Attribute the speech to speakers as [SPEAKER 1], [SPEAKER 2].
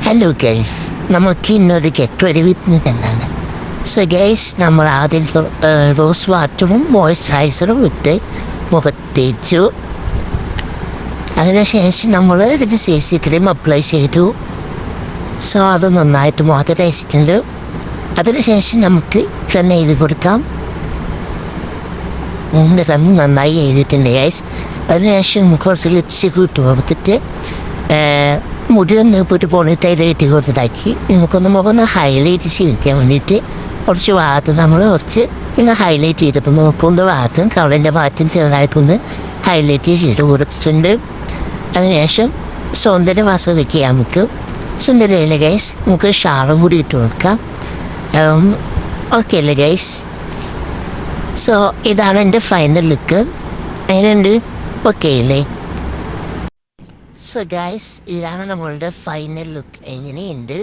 [SPEAKER 1] Hello guys, നമുക്ക് ഇന്നൊരു get ready with തന്നെയാണ്. സോ ഗൈസ്, നമ്മൾ ആദ്യം റോസ് വാട്ടറും മോയ്സ്ചറൈസറും ഇട്ട് മുഖത്തേച്ചു. അതിനുശേഷം നമ്മൾ ഒരു CC ക്രീം അപ്ലൈ ചെയ്തു. സോ അത് നന്നായിട്ട് മുഖത്ത് തേച്ചിട്ടുണ്ട്. അതിനുശേഷം നമുക്ക് തന്നെ എഴുതി കൊടുക്കാം. നന്നായി എഴുതിയിട്ടുണ്ട് ഗൈസ്. അതിനുശേഷം നമുക്ക് കുറച്ച് ലിപ്സ്റ്റിക് ഇട്ട് കൊടുത്തിട്ട് മുടിയൊന്ന് പോയിട്ട് പോണിട്ടൈൽ ഇട്ട് കൊടുത്തിട്ടാക്കി നമുക്കൊന്ന് മുഖം ഹൈലൈറ്റ് ചെയ്യിക്കാൻ വേണ്ടിയിട്ട് കുറച്ച് ഭാഗത്ത് നമ്മൾ കുറച്ച് ഇന്ന് ഹൈലൈറ്റ് ചെയ്തപ്പോൾ നോക്കുന്ന ഭാഗത്തും കവളിൻ്റെ ഭാഗത്തും ചെറുതായിട്ടൊന്ന് ഹൈലൈറ്റ് ചെയ്ത് കൊടുത്തിട്ടുണ്ട്. അതിനുശേഷം സൗന്ദര്യം ആസ്വദിക്കാൻ നമുക്ക് സുന്ദരയിലെ ഗൈസ് നമുക്ക് ഷാളും കൂടി ഇട്ട് കൊടുക്കാം. ഓക്കെ അല്ലേ ഗൈസ്? സോ ഇതാണ് എൻ്റെ ഫൈനൽ ലുക്ക്. അതിനുണ്ട് ഓക്കെ അല്ലേ? സോ ഗൈസ്, ഇതാണ് നമ്മളുടെ ഫൈനൽ ലുക്ക്. എങ്ങനെയുണ്ട്?